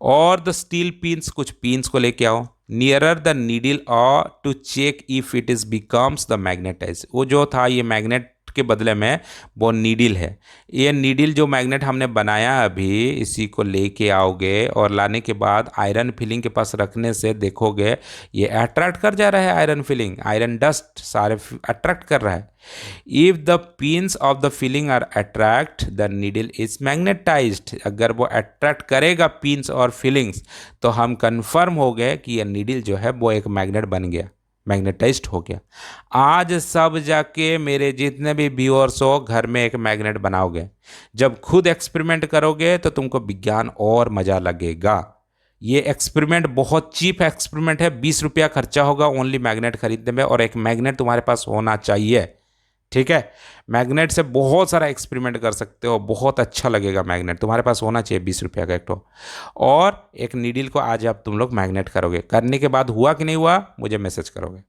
और द स्टील पिन्स, कुछ पिन्स को लेके आओ नियरर द नीडल और to check if it is becomes the magnetize. वो जो था ये मैग्नेट के बदले में वो नीडल है। ये नीडल जो मैग्नेट हमने बनाया अभी, इसी को लेके आओगे और लाने के बाद आयरन फिलिंग के पास रखने से देखोगे ये अट्रैक्ट कर जा रहा है। आयरन फिलिंग, आयरन डस्ट सारे अट्रैक्ट कर रहा है। If the pins of the filing are attract the needle is magnetized. अगर वो अट्रैक्ट करेगा पिन्स और फिलिंग्स तो हम कंफर्म हो गए कि ये नीडल जो है वो एक मैग्नेट बन गया, मैग्नेटाइज्ड हो गया। आज सब जाके मेरे जितने भी व्यूअर्स हो घर में एक मैग्नेट बनाओगे। जब खुद एक्सपेरिमेंट करोगे तो तुमको विज्ञान और मजा लगेगा। ये एक्सपेरिमेंट बहुत चीप एक्सपेरिमेंट है, 20 रुपया खर्चा होगा ओनली मैग्नेट खरीदने में, और एक मैग्नेट तुम्हारे पास होना चाहिए। ठीक है, मैग्नेट से बहुत सारा एक्सपेरिमेंट कर सकते हो, बहुत अच्छा लगेगा। मैग्नेट तुम्हारे पास होना चाहिए 20 रुपया का एक तो। और एक नीडल को आज आप तुम लोग मैग्नेट करोगे, करने के बाद हुआ कि नहीं हुआ मुझे मैसेज करोगे।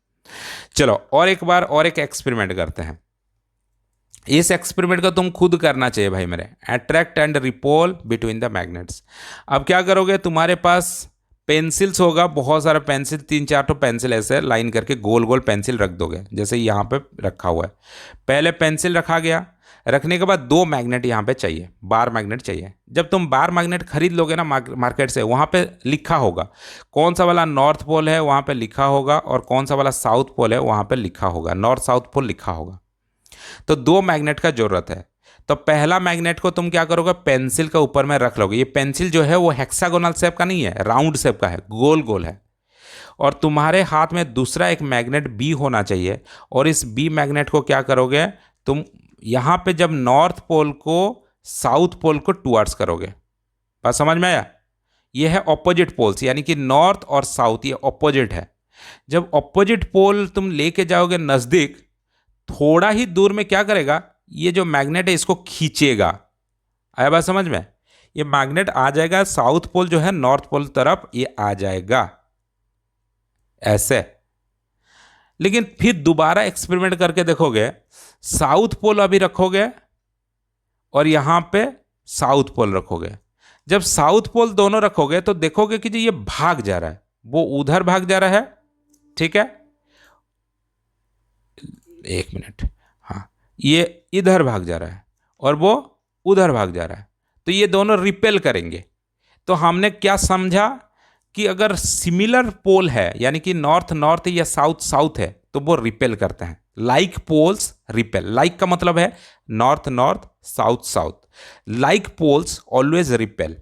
चलो और एक बार और एक एक्सपेरिमेंट करते हैं। इस एक्सपेरिमेंट को तुम खुद करना चाहिए भाई मेरे। Attract and repoll between the magnets. अब क्या करोगे? तुम्हारे पास पेंसिल्स होगा, बहुत सारा पेंसिल, 3-4 तो पेंसिल ऐसे लाइन करके गोल गोल पेंसिल रख दोगे, जैसे यहाँ पे रखा हुआ है। पहले पेंसिल रखा गया, रखने के बाद 2 मैग्नेट यहाँ पे चाहिए, बार मैग्नेट चाहिए। जब तुम बार मैग्नेट खरीद लोगे ना मार्केट से, वहाँ पे लिखा होगा कौन सा वाला नॉर्थ पोल है, वहाँ पे लिखा होगा, और कौन सा वाला साउथ पोल है वहाँ पे लिखा होगा, नॉर्थ साउथ पोल लिखा होगा। तो 2 मैग्नेट का जरूरत है। तो पहला मैग्नेट को तुम क्या करोगे? पेंसिल के ऊपर में रख लोगे। ये पेंसिल जो है वो हेक्सागोनल शेप का नहीं है, राउंड शेप का है, गोल गोल है। और तुम्हारे हाथ में दूसरा एक मैग्नेट बी होना चाहिए, और इस बी मैग्नेट को क्या करोगे तुम? यहाँ पे जब नॉर्थ पोल को साउथ पोल को टुवर्ड्स करोगे। बात समझ में आया? ये है ऑपोजिट पोल्स, यानी कि नॉर्थ और साउथ ये ऑपोजिट है। जब ऑपोजिट पोल तुम लेके जाओगे नज़दीक, थोड़ा ही दूर में क्या करेगा? ये जो मैग्नेट है इसको खींचेगा। आया बात समझ में? ये मैग्नेट आ जाएगा साउथ पोल जो है नॉर्थ पोल तरफ, ये आ जाएगा ऐसे। लेकिन फिर दोबारा एक्सपेरिमेंट करके देखोगे, साउथ पोल अभी रखोगे और यहां पे साउथ पोल रखोगे। जब साउथ पोल दोनों रखोगे तो देखोगे कि ये भाग जा रहा है, वो उधर भाग जा रहा है। ठीक है, 1 मिनट, हाँ, ये इधर भाग जा रहा है और वो उधर भाग जा रहा है, तो ये दोनों रिपेल करेंगे। तो हमने क्या समझा कि अगर सिमिलर पोल है, यानी कि नॉर्थ नॉर्थ या साउथ साउथ है, तो वो रिपेल करते हैं। Like poles repel. लाइक का मतलब है north north, south south. Like poles always repel.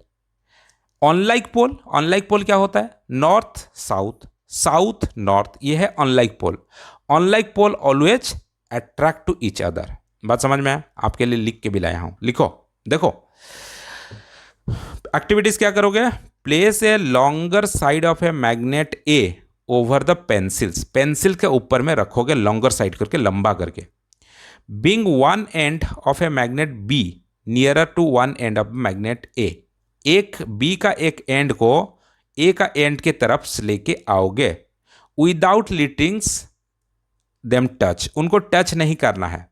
Unlike pole, unlike pole क्या होता है? नॉर्थ साउथ, साउथ नॉर्थ, ये है unlike pole. Unlike pole always attract to each other. बात समझ में आया? आपके लिए लिख के भी लाया हूं, लिखो। देखो एक्टिविटीज क्या करोगे? Place a longer side of a magnet a over the pencils. Pencil के ऊपर में रखोगे लॉन्गर साइड करके, लंबा करके। Being one end of a magnet B nearer to one end of magnet A. एक बी का एक एंड को ए का एंड के तरफ से लेके आओगे विदाउट लिटिंग्स देम टच, उनको टच नहीं करना है।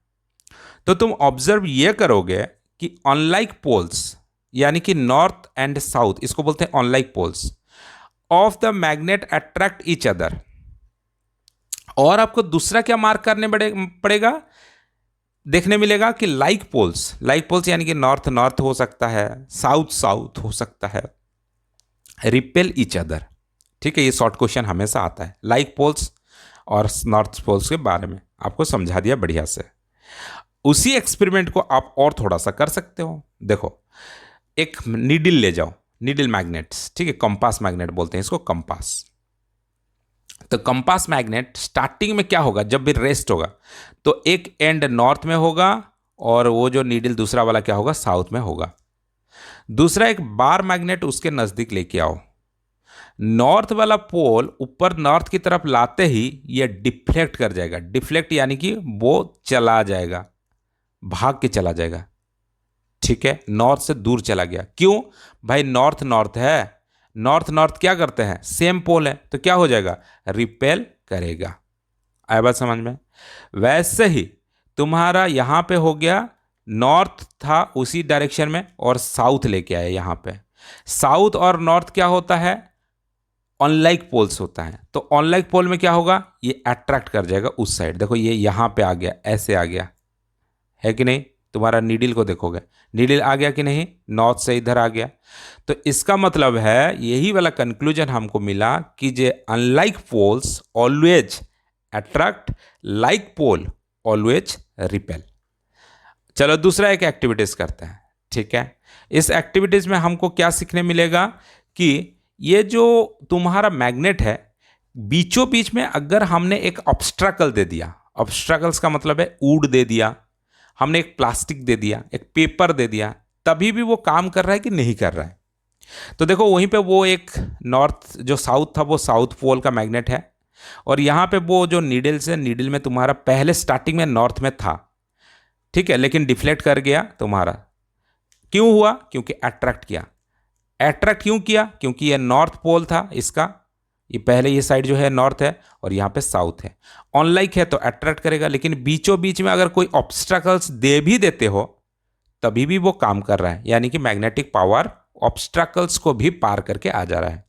तो तुम ऑब्जर्व ये करोगे कि अनलाइक पोल्स, यानी कि नॉर्थ एंड साउथ, इसको बोलते हैं unlike poles of the magnet attract each other. और आपको दूसरा क्या मार्क करने पड़ेगा, देखने मिलेगा कि लाइक पोल्स यानी कि नॉर्थ नॉर्थ हो सकता है, साउथ साउथ हो सकता है, रिपेल ईच अदर। ठीक है, ये शॉर्ट क्वेश्चन हमेशा आता है। लाइक पोल्स और नॉर्थ पोल्स के बारे में आपको समझा दिया बढ़िया से। उसी एक्सपेरिमेंट को आप और थोड़ा सा कर सकते हो। देखो, एक नीडल ले जाओ, नीडल मैग्नेट्स, ठीक है, कंपास मैग्नेट बोलते हैं इसको, कंपास। तो कंपास मैग्नेट स्टार्टिंग में क्या होगा, जब भी रेस्ट होगा तो एक एंड नॉर्थ में होगा और वो जो नीडल दूसरा वाला क्या होगा, साउथ में होगा। दूसरा एक बार मैग्नेट उसके नजदीक लेके आओ, नॉर्थ वाला पोल ऊपर नॉर्थ की तरफ लाते ही ये डिफ्लेक्ट कर जाएगा। डिफ्लेक्ट यानी कि वो चला जाएगा, भाग के चला जाएगा। ठीक है, नॉर्थ से दूर चला गया। क्यों भाई, नॉर्थ नॉर्थ है, नॉर्थ नॉर्थ क्या करते हैं, सेम पोल है, तो क्या हो जाएगा, रिपेल करेगा। आया बात समझ में। वैसे ही तुम्हारा यहां पे हो गया, नॉर्थ था उसी डायरेक्शन में और साउथ लेके आए यहां पे। साउथ और नॉर्थ क्या होता है, अनलाइक पोल्स होता है। तो अनलाइक पोल में क्या होगा, ये अट्रैक्ट कर जाएगा उस साइड। देखो ये यहां पे आ गया, ऐसे आ गया, है कि नहीं। तुम्हारा नीडल को देखोगे, नीडल आ गया कि नहीं, नॉर्थ से इधर आ गया। तो इसका मतलब है, यही वाला कंक्लूजन हमको मिला कि जे unlike poles always attract, like pole always repel. चलो दूसरा एक एक्टिविटीज करते हैं। ठीक है, इस एक्टिविटीज में हमको क्या सीखने मिलेगा कि ये जो तुम्हारा मैग्नेट है, बीचों बीच में अगर हमने एक ऑब्स्ट्रकल दे दिया, ऑब्स्ट्रकल्स का मतलब है ऊड दे दिया, हमने एक प्लास्टिक दे दिया, एक पेपर दे दिया, तभी भी वो काम कर रहा है कि नहीं कर रहा है। तो देखो वहीं पे वो एक नॉर्थ जो साउथ था वो साउथ पोल का मैग्नेट है, और यहाँ पे वो जो नीडल से, नीडल में तुम्हारा पहले स्टार्टिंग में नॉर्थ में था, ठीक है, लेकिन डिफ्लेक्ट कर गया तुम्हारा। क्यों हुआ, क्योंकि अट्रैक्ट किया। अट्रैक्ट क्यों किया, क्योंकि ये नॉर्थ पोल था इसका, ये पहले ये साइड जो है नॉर्थ है और यहाँ पे साउथ है, अनलाइक है तो अट्रैक्ट करेगा। लेकिन बीचों बीच में अगर कोई ऑब्स्ट्रकल्स दे भी देते हो तभी भी वो काम कर रहा है, यानी कि मैग्नेटिक पावर ऑब्स्ट्रकल्स को भी पार करके आ जा रहा है।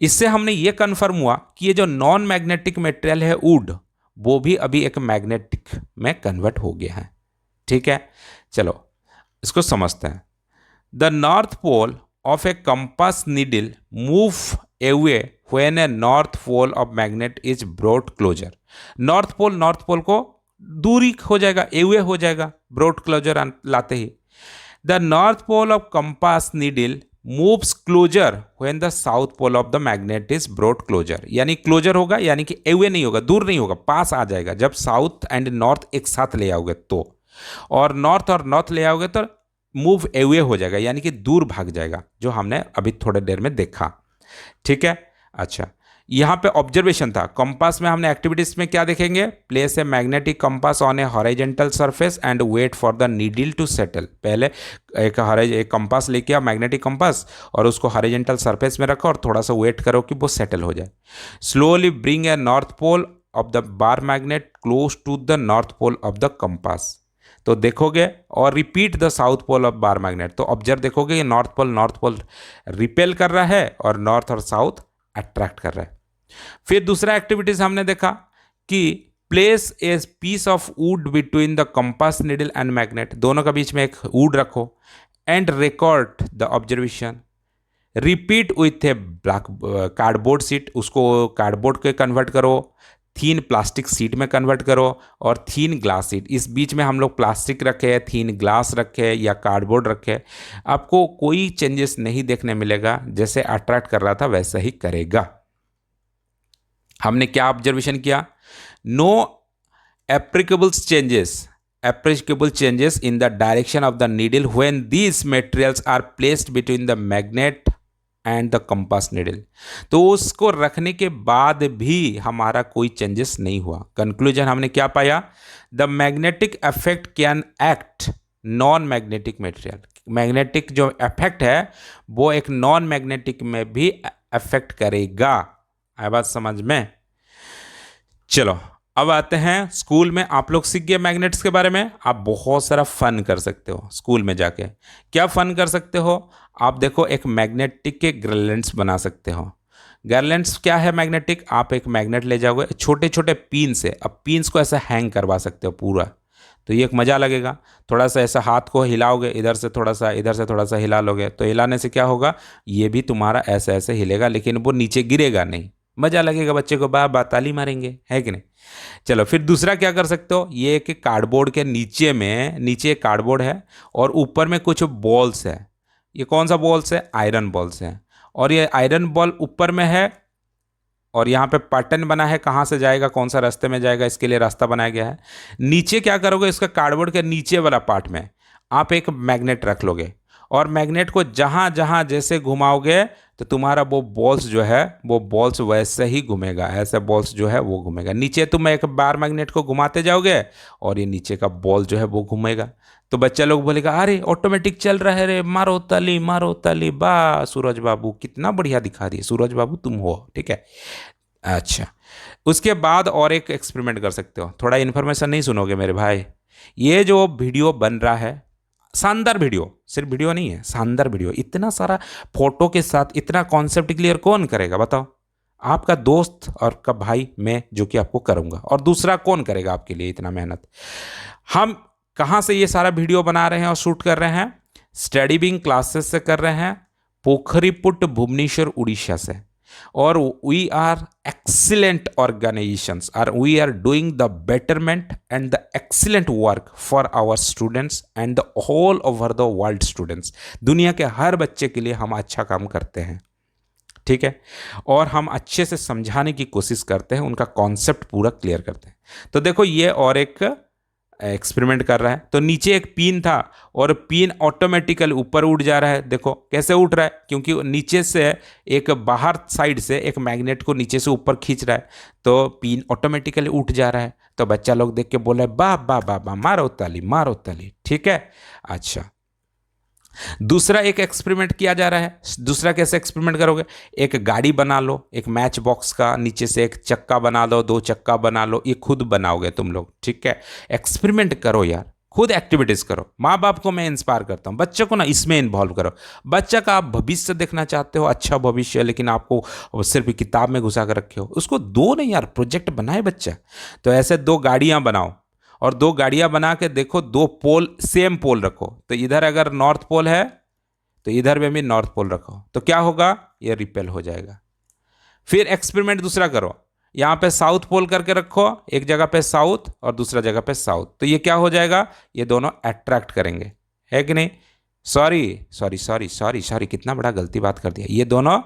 इससे हमने ये कंफर्म हुआ कि ये जो नॉन मैग्नेटिक मटेरियल है वुड, वो भी अभी एक मैग्नेटिक में कन्वर्ट हो गया है। ठीक है, चलो इसको समझते हैं। The north pole of a compass needle move away when a north pole of magnet is brought closer. North pole को दूरी हो जाएगा, अवे हो जाएगा, ब्रॉट क्लोजर लाते ही। The north pole of compass needle moves closer when the south pole of the magnet is brought closer. यानी closer होगा, यानी कि अवे नहीं होगा, दूर नहीं होगा, पास आ जाएगा जब साउथ एंड नॉर्थ एक साथ ले आओगे तो। और नॉर्थ ले आओगे तो मूव अवे हो जाएगा, यानी कि दूर भाग जाएगा, जो हमने अभी थोड़ी देर में देखा। ठीक है, अच्छा यहाँ पे ऑब्जर्वेशन था। कंपास में हमने एक्टिविटीज में क्या देखेंगे, place a magnetic compass on a horizontal surface and wait for the needle to settle. पहले एक कंपास लेके आओ, मैग्नेटिक कंपास, और उसको हॉरिजॉन्टल सरफेस में रखो और थोड़ा सा वेट करो कि वो सेटल हो जाए। Slowly bring a north pole of the bar magnet close to the north pole of the compass. तो देखोगे और repeat the south pole of bar magnet. तो ऑब्जर्व देखोगे, नॉर्थ पोल रिपेल कर रहा है और नॉर्थ और साउथ अट्रैक्ट कर रहा है। फिर दूसरा एक्टिविटीज हमने देखा कि place a piece of wood between the compass needle and magnet. दोनों का बीच में एक वुड रखो and record the observation. Repeat with a black cardboard sheet, उसको कार्डबोर्ड के कन्वर्ट करो, थीन प्लास्टिक सीट में कन्वर्ट करो, और थीन ग्लास सीट। इस बीच में हम लोग प्लास्टिक रखे, थीन ग्लास रखे या कार्डबोर्ड रखे, आपको कोई चेंजेस नहीं देखने मिलेगा। जैसे अट्रैक्ट कर रहा था वैसा ही करेगा। हमने क्या ऑब्जर्वेशन किया, no applicable changes in the direction of the needle when these materials are placed between the magnet and the compass needle. तो उसको रखने के बाद भी हमारा कोई चेंजेस नहीं हुआ। कंक्लूजन हमने क्या पाया, the magnetic effect can act non magnetic material. Magnetic जो इफेक्ट है वो एक नॉन मैग्नेटिक में भी अफेक्ट करेगा। आया बात समझ में? चलो अब आते हैं, स्कूल में आप लोग सीख गए मैग्नेट्स के बारे में। आप बहुत सारा फन कर सकते हो स्कूल में जाके। क्या फन कर सकते हो? आप देखो, एक मैग्नेटिक के गर्लैंड्स बना सकते हो। गर्लैंड्स क्या है मैग्नेटिक? आप एक मैग्नेट ले जाओगे छोटे छोटे पिन से, अब पिन्स को ऐसा हैंग करवा सकते हो पूरा, तो ये एक मज़ा लगेगा। थोड़ा सा ऐसा हाथ को हिलाओगे, इधर से थोड़ा सा, इधर से थोड़ा सा हिला लोगे, तो हिलाने से क्या होगा, ये भी तुम्हारा ऐसे ऐसे हिलेगा, लेकिन वो नीचे गिरेगा नहीं। मज़ा लगेगा, बच्चे को बा ताली मारेंगे, है कि नहीं? चलो फिर दूसरा क्या कर सकते हो, ये एक कार्डबोर्ड के नीचे में, नीचे एक कार्डबोर्ड है और ऊपर में कुछ बॉल्स है। ये कौन सा बॉल्स है? आयरन बॉल्स है। और ये आयरन बॉल ऊपर में है और यहाँ पे पैटर्न बना है, कहाँ से जाएगा, कौन सा रास्ते में जाएगा, इसके लिए रास्ता बनाया गया है। नीचे क्या करोगे, इसका कार्डबोर्ड के नीचे वाला पार्ट में आप एक मैग्नेट रख लोगे और मैग्नेट को जहाँ जहाँ जैसे घुमाओगे तो तुम्हारा वो बॉल्स जो है, वो बॉल्स वैसे ही घूमेगा, ऐसे बॉल्स जो है वो घूमेगा। नीचे तुम एक बार मैग्नेट को घुमाते जाओगे और ये नीचे का बॉल जो है वो घूमेगा। तो बच्चा लोग बोलेगा, अरे ऑटोमेटिक चल रहा है रे, मारो ताली बा। सूरज बाबू कितना बढ़िया दिखा दिए, सूरज बाबू तुम हो, ठीक है। अच्छा, उसके बाद और एक एक्सपेरिमेंट कर सकते हो। थोड़ा इन्फॉर्मेशन नहीं सुनोगे मेरे भाई? ये जो वीडियो बन रहा है, शानदार वीडियो, सिर्फ वीडियो नहीं है, शानदार वीडियो, इतना सारा फोटो के साथ इतना कॉन्सेप्ट क्लियर कौन करेगा बताओ? आपका दोस्त और का भाई मैं, जो कि आपको करूंगा, और दूसरा कौन करेगा आपके लिए इतना मेहनत? हम कहाँ से ये सारा वीडियो बना रहे हैं और शूट कर रहे हैं? स्टडी विंग क्लासेस से कर रहे हैं, पोखरीपुट भुवनेश्वर उड़ीसा से। और we are excellent organizations, or we are doing the betterment and the excellent work for our students and the whole over the world students। दुनिया के हर बच्चे के लिए हम अच्छा काम करते हैं, ठीक है, और हम अच्छे से समझाने की कोशिश करते हैं, उनका कॉन्सेप्ट पूरा क्लियर करते हैं। तो देखो ये और एक एक्सपेरिमेंट कर रहा है, तो नीचे एक पिन था और पिन ऑटोमेटिकली ऊपर उठ जा रहा है। देखो कैसे उठ रहा है, क्योंकि नीचे से एक बाहर साइड से एक मैग्नेट को नीचे से ऊपर खींच रहा है, तो पिन ऑटोमेटिकली उठ जा रहा है। तो बच्चा लोग देख के बोले, वाह वाह वाह वाह, मारो ताली, ठीक है। अच्छा, दूसरा एक एक्सपेरिमेंट किया जा रहा है। दूसरा कैसे एक्सपेरिमेंट करोगे? एक गाड़ी बना लो, एक मैच बॉक्स का, नीचे से एक चक्का बना लो, दो चक्का बना लो, ये खुद बनाओगे तुम लोग, ठीक है। एक्सपेरिमेंट करो यार, खुद एक्टिविटीज करो। माँ बाप को मैं इंस्पायर करता हूँ, बच्चे को ना इसमें इन्वॉल्व करो। बच्चा का आप भविष्य देखना चाहते हो, अच्छा भविष्य, लेकिन आपको सिर्फ किताब में घुसा कर रखे हो, उसको दो नहीं यार, प्रोजेक्ट बनाए बच्चा। तो ऐसे दो गाड़ियाँ बनाओ और दो गाड़ियां बना के देखो, दो पोल सेम पोल रखो, तो इधर अगर नॉर्थ पोल है तो इधर में भी नॉर्थ पोल रखो, तो क्या होगा, ये रिपेल हो जाएगा। फिर एक्सपेरिमेंट दूसरा करो, यहां पे साउथ पोल करके रखो, एक जगह पे साउथ और दूसरा जगह पे साउथ, तो ये क्या हो जाएगा, ये दोनों अट्रैक्ट करेंगे, है कि नहीं? सॉरी, कितना बड़ा गलती बात कर दिया। ये दोनों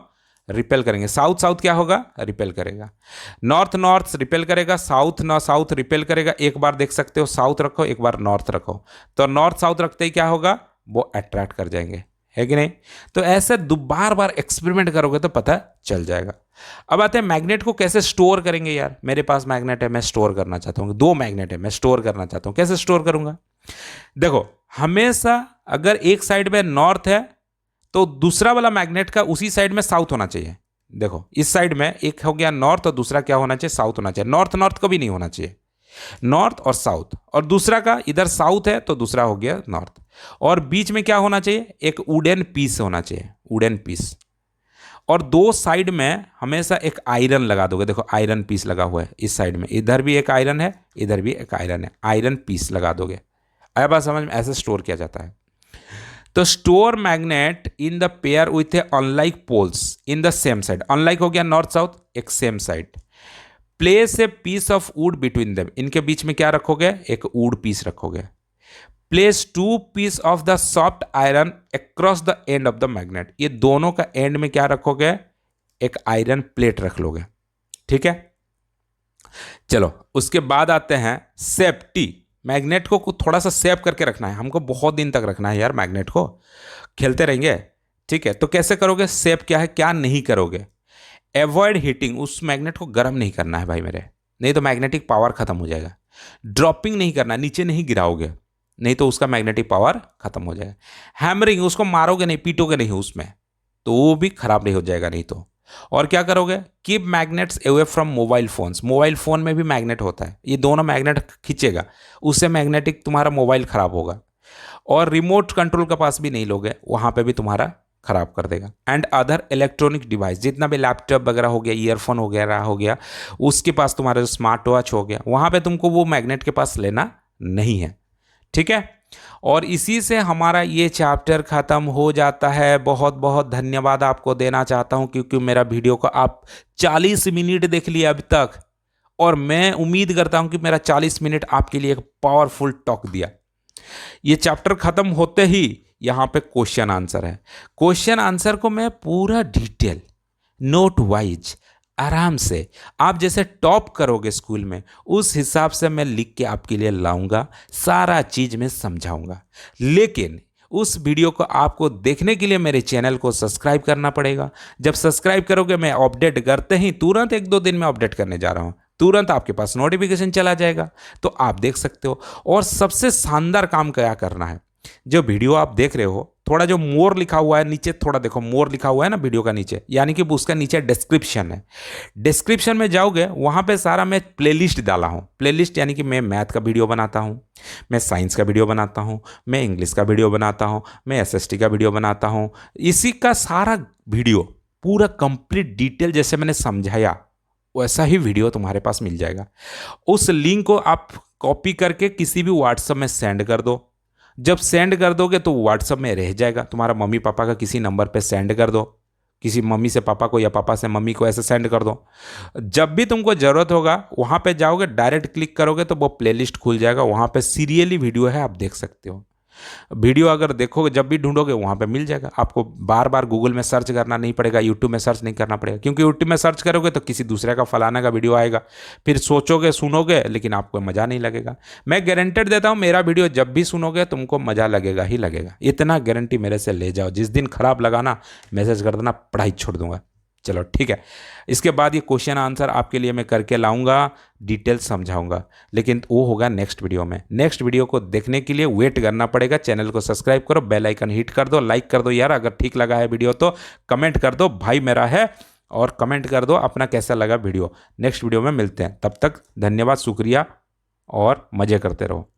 रिपेल करेंगे, साउथ साउथ क्या होगा, रिपेल करेगा। नॉर्थ नॉर्थ रिपेल करेगा, साउथ ना साउथ रिपेल करेगा। एक बार देख सकते हो, साउथ रखो, एक बार नॉर्थ रखो, तो नॉर्थ साउथ रखते ही क्या होगा, वो अट्रैक्ट कर जाएंगे, है कि नहीं? तो ऐसे बार बार एक्सपेरिमेंट करोगे तो पता चल जाएगा। अब आते हैं मैग्नेट को कैसे स्टोर करेंगे। यार मेरे पास मैग्नेट है, मैं स्टोर करना चाहता हूँ, दो मैग्नेट है, मैं स्टोर करना चाहता हूँ, कैसे स्टोर करूंगा? देखो, हमेशा अगर एक साइड में नॉर्थ है तो दूसरा वाला मैग्नेट का उसी साइड में साउथ होना चाहिए। देखो इस साइड में एक हो गया नॉर्थ और दूसरा क्या होना चाहिए, साउथ होना चाहिए। नॉर्थ नॉर्थ कभी नहीं होना चाहिए, नॉर्थ और साउथ, और दूसरा का इधर साउथ है तो दूसरा हो गया नॉर्थ, और बीच में क्या होना चाहिए, एक वुडन पीस होना चाहिए, वुडन पीस। और दो साइड में हमेशा एक आयरन लगा दोगे। देखो आयरन पीस लगा हुआ है इस साइड में, इधर भी एक आयरन है, इधर भी एक आयरन है, आयरन पीस लगा दोगे। आया बात समझ में? ऐसे स्टोर किया जाता है। तो store magnet in the pair with a unlike poles in the same side. Unlike हो गया नॉर्थ साउथ, एक same side. Place a piece of wood between them, इनके बीच में क्या रखोगे, एक वुड पीस रखोगे। Place two piece of the soft iron across the end of the magnet, ये दोनों का एंड में क्या रखोगे, एक आयरन प्लेट रख लोगे, ठीक है। चलो उसके बाद आते हैं सेफ्टी। मैग्नेट को थोड़ा सा सेव करके रखना है हमको, बहुत दिन तक रखना है यार, मैग्नेट को खेलते रहेंगे, ठीक है। तो कैसे करोगे सेव, क्या है क्या नहीं करोगे, एवॉइड हीटिंग, उस मैग्नेट को गर्म नहीं करना है भाई मेरे, नहीं तो मैग्नेटिक पावर खत्म हो जाएगा। ड्रॉपिंग नहीं करना, नीचे नहीं गिराओगे, नहीं तो उसका मैग्नेटिक पावर खत्म हो जाएगा। हैमरिंग, उसको मारोगे नहीं, पीटोगे नहीं उसमें, तो वो भी खराब नहीं हो जाएगा नहीं तो। और क्या करोगे, keep magnets away from mobile phones. Mobile phone में भी मैग्नेट होता है, ये दोनों मैग्नेट खींचेगा, उससे मैग्नेटिक तुम्हारा मोबाइल खराब होगा। और रिमोट कंट्रोल के पास भी नहीं लोगे, वहां पे भी तुम्हारा खराब कर देगा। एंड अदर इलेक्ट्रॉनिक डिवाइस, जितना भी लैपटॉप वगैरह हो गया, ईयरफोन वगैरह हो गया, उसके पास तुम्हारा जो स्मार्ट वॉच हो गया, वहां पे तुमको वो मैग्नेट के पास लेना नहीं है। ठीक है, और इसी से हमारा ये चैप्टर खत्म हो जाता है। बहुत बहुत धन्यवाद आपको देना चाहता हूं, क्योंकि मेरा वीडियो को आप 40 मिनट देख लिए अभी तक, और मैं उम्मीद करता हूं कि मेरा 40 मिनट आपके लिए एक पावरफुल टॉक दिया। ये चैप्टर खत्म होते ही यहां पे क्वेश्चन आंसर है। क्वेश्चन आंसर को मैं पूरा डिटेल नोट वाइज आराम से, आप जैसे टॉप करोगे स्कूल में, उस हिसाब से मैं लिख के आपके लिए लाऊंगा, सारा चीज मैं समझाऊंगा। लेकिन उस वीडियो को आपको देखने के लिए मेरे चैनल को सब्सक्राइब करना पड़ेगा। जब सब्सक्राइब करोगे, मैं अपडेट करते ही तुरंत 1-2 दिन में अपडेट करने जा रहा हूं, तुरंत आपके पास नोटिफिकेशन चला जाएगा, तो आप देख सकते हो। और सबसे शानदार काम क्या करना है, जो वीडियो आप देख रहे हो, थोड़ा जो मोर लिखा हुआ है नीचे, थोड़ा देखो मोर लिखा हुआ है ना वीडियो का नीचे, यानी कि उसका नीचे डिस्क्रिप्शन है। डिस्क्रिप्शन में जाओगे, वहां पे सारा मैं प्लेलिस्ट डाला हूं। प्लेलिस्ट यानी कि मैं मैथ का वीडियो बनाता हूं, मैं साइंस का वीडियो बनाता हूं, मैं इंग्लिश का वीडियो बनाता हूं, मैं एसएसटी का वीडियो बनाता हूं। इसी का सारा वीडियो पूरा कंप्लीट डिटेल जैसे मैंने समझाया, वैसा ही वीडियो तुम्हारे पास मिल जाएगा। उस लिंक को आप कॉपी करके किसी भी व्हाट्सएप में सेंड कर दो। जब सेंड कर दोगे तो व्हाट्सएप में रह जाएगा, तुम्हारा मम्मी पापा का किसी नंबर पे सेंड कर दो, किसी मम्मी से पापा को या पापा से मम्मी को, ऐसे सेंड कर दो। जब भी तुमको ज़रूरत होगा, वहाँ पे जाओगे, डायरेक्ट क्लिक करोगे तो वो प्लेलिस्ट खुल जाएगा, वहाँ पे सीरियली वीडियो है, आप देख सकते हो। वीडियो अगर देखोगे, जब भी ढूंढोगे वहाँ पे मिल जाएगा। आपको बार बार गूगल में सर्च करना नहीं पड़ेगा, यूट्यूब में सर्च नहीं करना पड़ेगा, क्योंकि यूट्यूब में सर्च करोगे तो किसी दूसरे का फलाना का वीडियो आएगा, फिर सोचोगे, सुनोगे, लेकिन आपको मज़ा नहीं लगेगा। मैं गारंटेड देता हूँ, मेरा वीडियो जब भी सुनोगे तुमको मज़ा लगेगा ही लगेगा, इतना गारंटी मेरे से ले जाओ। जिस दिन खराब लगा ना, मैसेज कर देना, पढ़ाई छोड़ दूंगा। चलो ठीक है, इसके बाद ये क्वेश्चन आंसर आपके लिए मैं करके लाऊंगा, डिटेल समझाऊंगा, लेकिन वो होगा नेक्स्ट वीडियो में। नेक्स्ट वीडियो को देखने के लिए वेट करना पड़ेगा। चैनल को सब्सक्राइब करो, बेल आइकन हिट कर दो, लाइक कर दो यार, अगर ठीक लगा है वीडियो तो कमेंट कर दो, भाई मेरा है, और कमेंट कर दो अपना कैसा लगा वीडियो। नेक्स्ट वीडियो में मिलते हैं, तब तक धन्यवाद, शुक्रिया, और मज़े करते रहो।